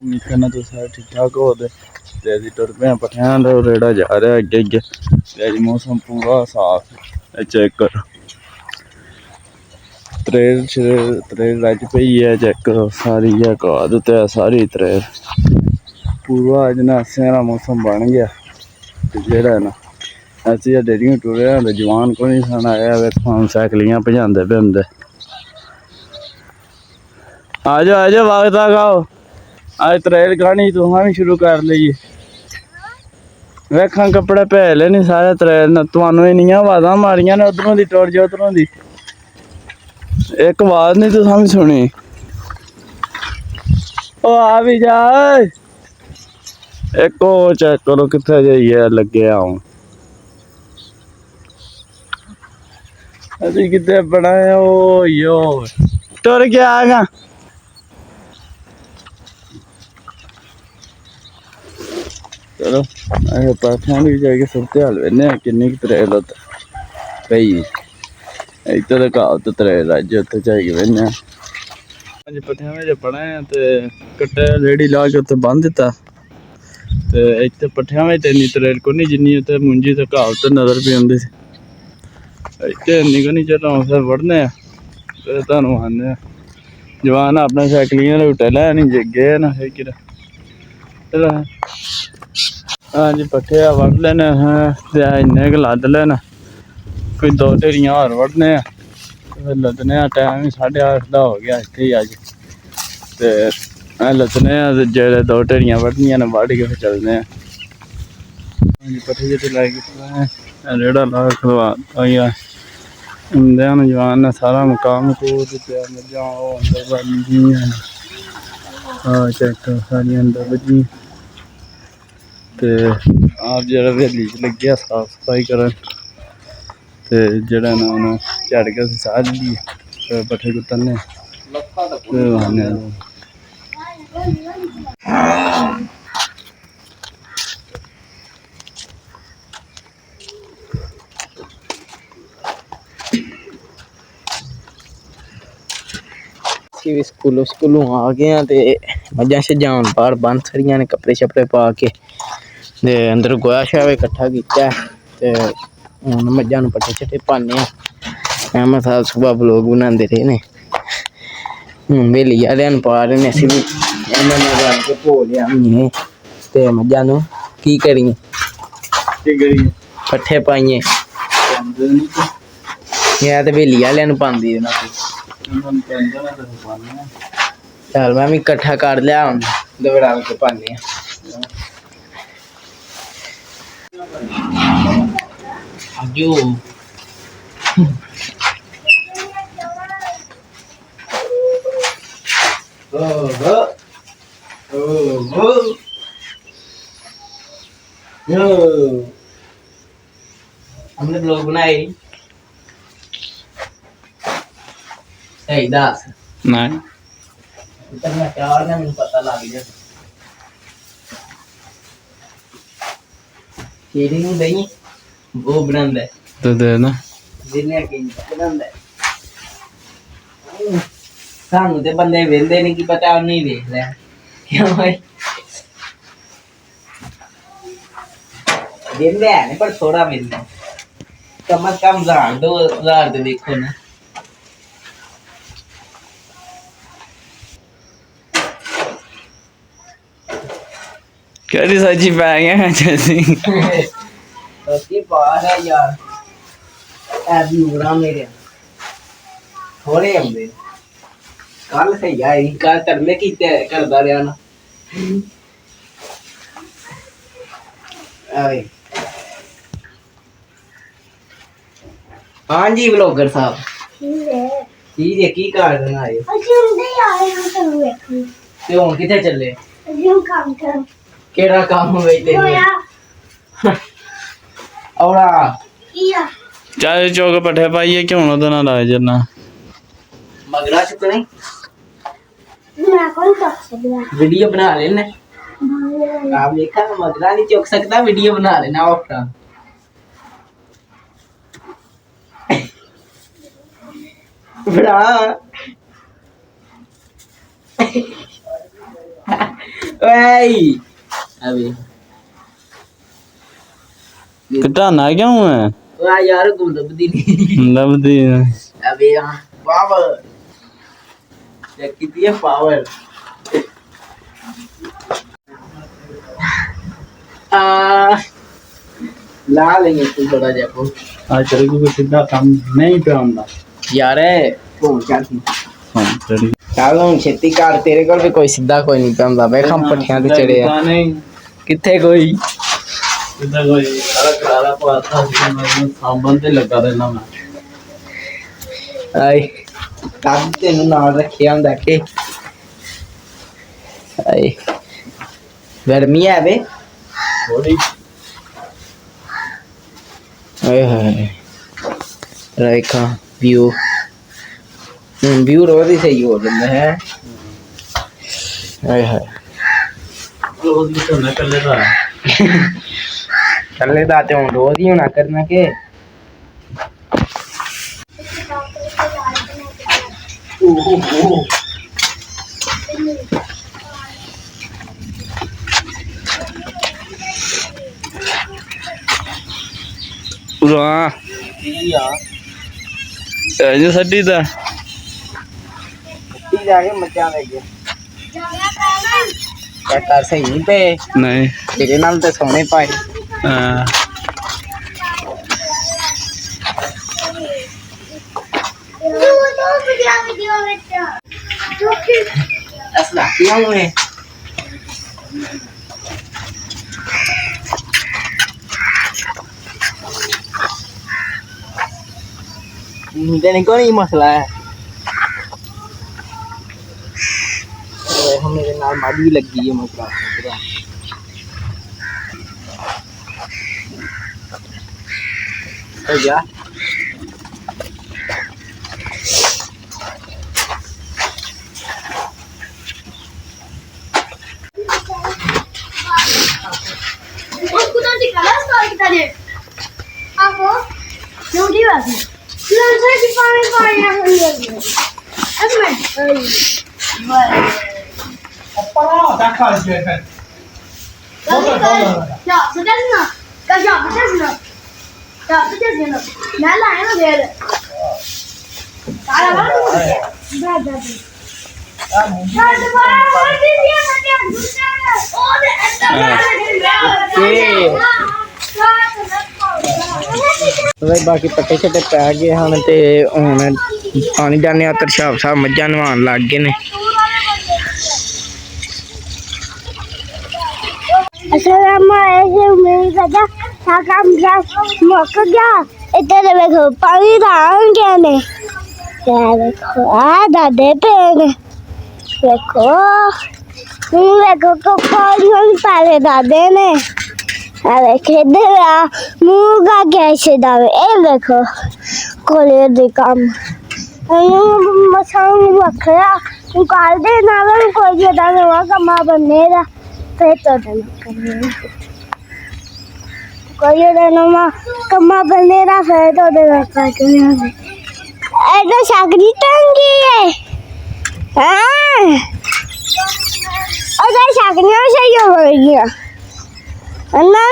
कहना तो सारे ठीक ठाक हो ते अभी तुर पे पट्ठियां दा रेड़ा जा रहा है अगे अगे ते अज मौसम पूरा साफ चेक कर त्रेल अज पई है चेक करो सारी है घात ते सारी त्रेल पूरा अज नासें दा मौसम बन गया ते जेह्ड़ा है ना असी डेरियां टुरे ते जवान को नहीं सन आया वेखो हम सैकलियां भजांदे पे होंदे आ जाओ वक्त आओ आज त्रेल गानी तुहां भी शुरू कर लीए वेखा कपड़े भेले नहीं सारे त्रेल तुहानू इन्नियां आवाज़ां मारियां ने उधरों दी टुर जाओ उधरों दी एक आवाज़ नहीं तुसां भी सुनी ओ आ भी जा एक ओ चेक करो कित्थे जाइए लगे हूँ अभी कितने बनाए ओ यो टुर गया गा चलो अस पाथियां भी जाके सुरते हाल वेने किन्नी त्रेल पई इधर घात त्रेल अज उत्थे जाइए वेने अज पट्ठियां में पड़े ते कट्टे रेड़ी ला के उत्थे बन दिता ते इत्थे पट्ठियां में इन्नी त्रेल को नहीं जिन्नी उत्थे मुंजी ते घात नजर पे आंदी सी इत्थे इन्नी को नहीं चलो फिर वड़ने फिर तुहानू आने जवान अपने सैकलियां झूटे लैन गए ना फिर चलो हाँ जी पट्ठे वड़ लेने ते इन्ने क लद लेने कोई दो ढेरियां होर वड़ने फिर लदने टाइम ही 8:30 दा हो गया इत्थे ही अज ते लदने जेल्लै दो ढेरियां वड़नियां ने वड़ के फिर चलने हाँ जी पट्ठे जित्थे लाई रेड़ा ला खलवा जवान ने सारा मकाम मकूर दित्ता मझां अंदर बड़ियां चेक सारियां अंदर बज्जी ते आप जेह्ड़ा हवेली च लग्गे साफ सफाई करन ते जेह्ड़ा ना उन्हें झाड़ के साह दी पट्ठे कुतरने स्कूलों आ गए हैं ते मझां शझां बाहर बंद खड़ियां ने कपड़े शपड़े पा के ते अंदर गोहा शोहा इकट्ठा कीता ते हुण मझां नूं पट्ठे शट्ठे पान्ने आं अहमद साहब सुबह ब्लॉग बनांदे रेह् ने हुण हवेली आह्लेआं नूं पा दे ने असीं भी इन्हां ने रल के धो लिआनिए ते मझां नूं की करिए पट्ठे पाइए मैं ते हवेली आह्लेआं नूं पांदी देना चल मैं भी इकट्ठा कर लिया हुण दबड़ा के पान्ने आं जो हमने ब्लॉग बनाए सही दस नहीं मैं चार ने मैनू पता लग गया शेयरिंग नहीं वो बनांदा है तो देना जिन्ने की बनांदा है सानू ते बंदे वेंदे नहीं की पता नहीं देख ले क्यों भाई वेंदे है पर थोड़ा वेंदे कम से कम 1000 तो देखो ना केड़ी सच्ची पै गए जैसी उसकी बात है यार ऐसी उमरा मेरे थोड़े आंदे कल सही आई कल तरले कीते करदा रहा ना हाँ जी ब्लॉगर साहब ठीक है की कर देना है ते हुन किथे चले केड़ा काम होवे तेरे औरा चाहे चौक पट्ठे पाइए क्यों ना तो ना लाए जरना मगरा चुकने वीडियो बना लेना आप देखा मगरा नहीं चुक सकता वीडियो बना लेना ऑफ्टर बड़ा ਓਏ ਅਬੇ ਘਟਾਣਾ ਕਿਉਂ ਹੈ ਵਾ ਯਾਰ ਤੂੰ ਲੱਭਦੀ ਨਹੀਂ ਲੱਭਦੀ ਆ। ਅਬੇ ਆ ਪਾਵਰ ਚੈੱਕ ਕੀਤੀ ਹੈ ਪਾਵਰ ਆ ਲਾ ਲੈਂਗੇ ਤੂੰ ਥੋੜਾ ਜਿਹਾ ਕੋ ਆ ਤੇਰੇ ਕੋਲ ਸਿੱਧਾ ਕੰਮ ਨਹੀਂ ਪਿਆ ਹੁੰਦਾ ਯਾਰ ਤੂੰ ਚੱਲ ਹਾਂ ਤੇਰੀ ਚੱਲ ਹੁਣ ਛੇਤੀ ਕਰ ਤੇਰੇ ਕੋਲ ਵੀ ਕੋਈ ਸਿੱਧਾ ਕੋਈ ਨਹੀਂ ਪਿਆਉਂਦਾ ਵੇਖ ਹਮ ਪੱਠਿਆਂ ਤੇ ਚੜੇ ਆ ਨਹੀਂ ਕਿੱਥੇ ਕੋਈ ਸਿੱਧਾ ਕੋਈ ਸਾਰਾ ਕਰਾਰਾ ਪਾਤਾ ਸੀ ਮੈਂ ਸਾਂਭਣ ਤੇ ਲੱਗਾ ਰਹਿਣਾ ਮੈਂ ਆਏ ਕੱਦ ਤੈਨੂੰ ਨਾਲ ਰੱਖਿਆ ਹੁੰਦਾ ਕਿ ਆਏ ਗਰਮੀ ਹੈ ਵੇ ਥੋੜੀ ਆਏ ਹਾਏ ਰੇਖਾ ਵਿਊ ਵਿਊ ਰੋਜ਼ ਹੀ ਸਹੀ ਹੋ ਜਾਂਦਾ ਹੈ ਆਏ ਹਾਏ ਰੋਜ਼ ਵੀ ਤਾਂ ਨਾ ਕੱਲੇ ਦਾ ਕੱਲੇ ਦਾ ਤੇ ਹੁਣ ਰੋਜ਼ ਹੀ ਹੋਣਾ ਕਰਨਾ ਕਿ ਉਰਾ ਕੀ ਆ ਇਹ ਸੱਡੀ ਦਾ ਕੀ ਜਾ ਕੇ ਮੱਝਾਂ ਲੈ ਕੇ ਕਰ ਸਹੀ ਨਹੀਂ ਪਏ ਨਹੀਂ ਤੇਰੇ ਨਾਲ ਤੇ ਸੋਹਣੇ ਪਾਏ ਹਾਂ ਅਸਲਾ ਕਿਉਂ ਹੋਏ देने को नहीं मसला है हम मेरे नाल माड़ी भी लग गई है मसला हो गया बाकी पट्टे छट्टे पै गए हैं ते हुण पानी डाने तरशाब साहब मझां नवान लग गए ने मुक गया इधर देखो पानी डाल गया ने देखो आ दादे पे देखो देखो तो पानी पाले दादे ने अरे खेदे मुँह का कैसे दावे ए देखो कोले दे काम मसाऊं रखया निकाल दे ना कोई जदा हुआ कमा बनेगा फिर तो करने कोई जदा कमा बनेगा फिर तो करने ऐसा शाकरी टंगी है हाँ और शाकरियाँ से ही हो गया ना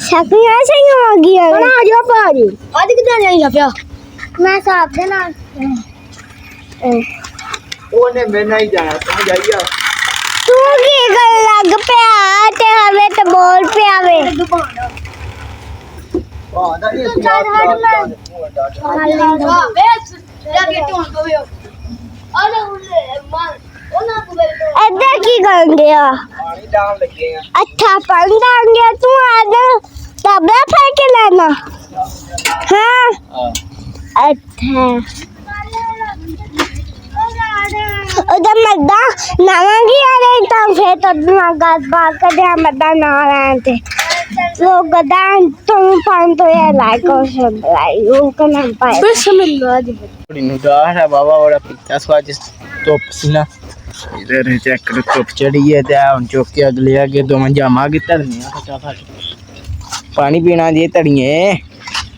शाकरियाँ से ही हो गया ना जो पारी आज कितना नहीं छपया मैं साहब के नाल ओने मैं नहीं जाना तुम जाइए तू की गल लग पिया ते हवे ते बोल पिया वे हां दा ये इधर की कर गया पानी डाल लगे हैं अच्छा पानी डाल गया तू आना तबला फेंक के लाना हाँ अच्छा उधर मद्दा नावांगी आ रहे तो फिर तो गात बात कर दिया मद्दा ना रहे थे लोग गदा तुम पान तो ये लाइक और सब्सक्राइब वो करना पाए बस मिल रहा है थोड़ी नुदार है बाबा बड़ा पिता स्वाद तो पसीना इधर चेक करो धुप चढ़ी है ते हुन चुक के अगले आगे दो जामा की धरनी फटाफट पानी पीना जी धड़िए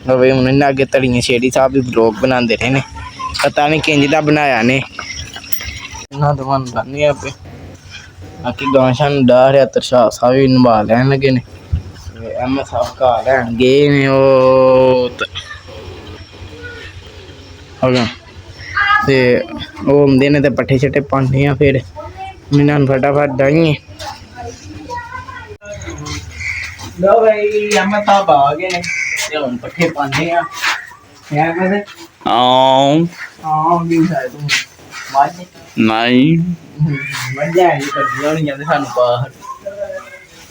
हवे हुन इन्ना अगे धड़िए शेड़ी साहब भी ब्लॉग बनाते रहे ने पता नहीं किंज दा बनाया ने ना दुकान बनानी पे ਬਾਕੀ ਗਾਂਸ਼ਾਂ ਨੂੰ ਡਾਹ ਰਿਹਾ ਤਰਸ਼ਾ ਸਾਹਿਬ ਵੀ ਨਿਭਾ ਲੈਣ ਲੱਗੇ ਨੇ ਐਮ ਸਾਹਿਬ ਘਰ ਲੈਣ ਗਏ ਨੇ ਉਹ ਹੋਗਾ ਤੇ ਉਹ ਹੁੰਦੇ ਨੇ ਤੇ ਪੱਠੇ ਛੱਟੇ ਪਾਉਂਦੇ ਆ ਫਿਰ ਇਹਨਾਂ ਨੂੰ ਫਟਾਫਟ ਡਾਈਏ ਲੋ ਭਾਈ ਐਮ ਸਾਹਿਬ ਆ ਗਏ ਨੇ ਤੇ ਹੁਣ ਪੱਠੇ ਪਾਉਂਦੇ ਆ ਯਾਰ ਕਹਿੰਦੇ ਵੀ ਹੈ ਤੂੰ ਮੱਝ ਨਹੀਂ ਮੱਝਾਂ ਹੀ ਕਰਦੀਆਂ ਨਹੀਂ ਜਾਂਦੇ ਸਾਨੂੰ ਬਾਹਰ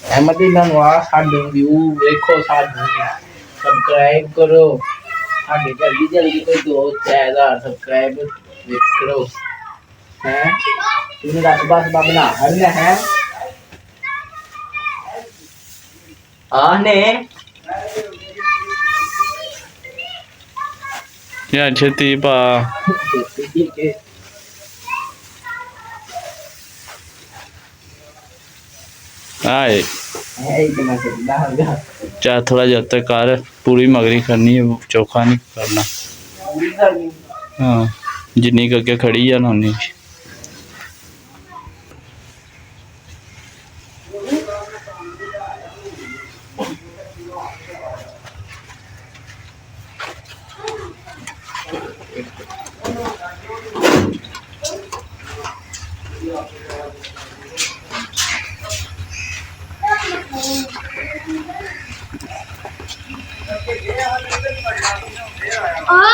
ਅਹਿਮਦ ਇਹਨਾਂ ਨੂੰ ਆ ਸਾਡੇ ਵਿਊ ਵੇਖੋ ਸਾਨੂੰ ਸਬਸਕ੍ਰਾਈਬ ਕਰੋ ਸਾਡੇ ਜਲਦੀ ਕੋਈ 2-4000 ਸਬਸਕ੍ਰਾਈਬ ਕਰੋ ਹੈ ਤੂੰ ਦੱਸ ਬਸ ਬਣਾ ਹਰਨਾ ਹੈ ਆਨੇ ਯਾਰ ਛੇਤੀ ਪਾ ਆਏ ਚਾਹ थोड़ा जब तक कर पूरी मगरी करनी है चोखा नहीं करना हाँ जिन्नी करके खड़ी है ना उन्नी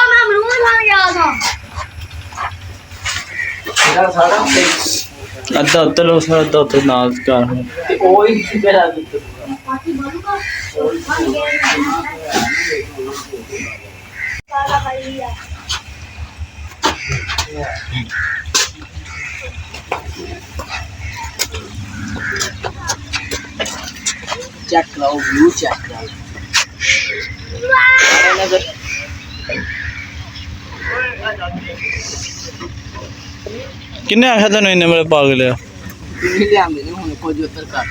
मैं अमरूद खाने गया था ਇਹਦਾ ਸਾਰਾ अद्धा उत्तर लो सर अद्धा उत्तर नाल कर ਤੇ ਉਹ ਹੀ ਮੇਰਾ पार्टी बालू का खाने गया सारा भाई है चेक करो व्यू चेक करो नजर किन्ने आखा तेन इन्ने बड़े पागल है ਤੁਸੀਂ ਲਿਆਂਦੇ ਨੇ ਹੁਣ ਕੁਝ ਉੱਤਰ ਕਰ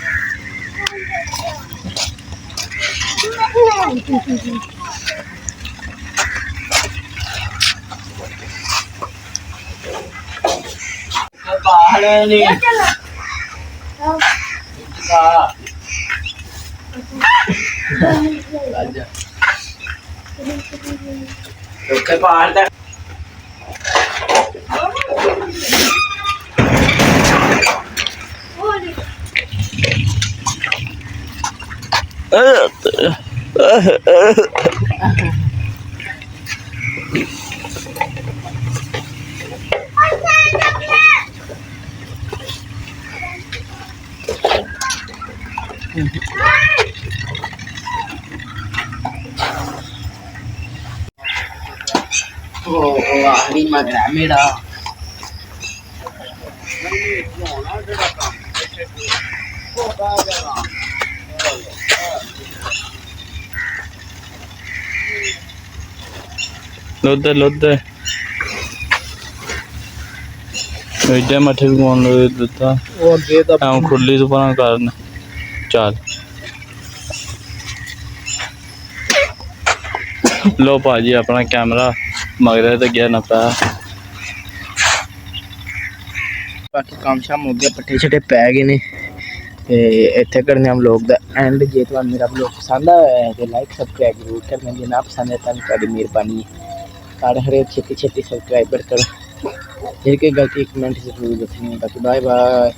ਬਾਹਰ ਨਹੀਂ ਆ ਰਾਜਾ ਉੱਤੇ ਬਾਹਰ ਦਾ ਉਹ ਆਖਰੀ ਮਗਰਾ ਮੇਰਾ लुद्ध लुद्ध इधर मठे भी कौन लो देता ਉਹ ਅੱਗੇ ਤਾਂ हम खुली तो पना करना चल लो भाजी अपना कैमरा मगरे तो गया ना पाया ਬਾਕੀ ਕੰਮ ਸ਼ਾਮ ਹੋ ਗਿਆ ਪੱਠੇ ਛੱਟੇ ਪੈ ਗਏ ਨੇ ਤੇ ਇੱਥੇ ਕਰਨੇ ਆ ਵਲੋਗ ਦਾ ਐਂਡ ਜੇ ਤੁਹਾਨੂੰ ਮੇਰਾ ਵਲੋਗ ਪਸੰਦ ਆਇਆ ਤੇ ਲਾਈਕ ਸਬਸਕ੍ਰਾਈਬ ਜ਼ਰੂਰ ਕਰਨਾ ਜੇ ਨਾ ਪਸੰਦ ਆਇਆ ਤਾਂ ਤੁਹਾਡੀ ਮਿਹਰਬਾਨੀ ਸਾਡੇ ਹਰੇਕ ਛੇਤੀ ਸਬਸਕ੍ਰਾਈਬਰ ਕਰੋ ਜੇ ਕੋਈ ਗਲਤੀ ਕਮੈਂਟ ਜ਼ਰੂਰ ਦੱਸਣੀ ਬਾਕੀ ਬਾਏ ਬਾਏ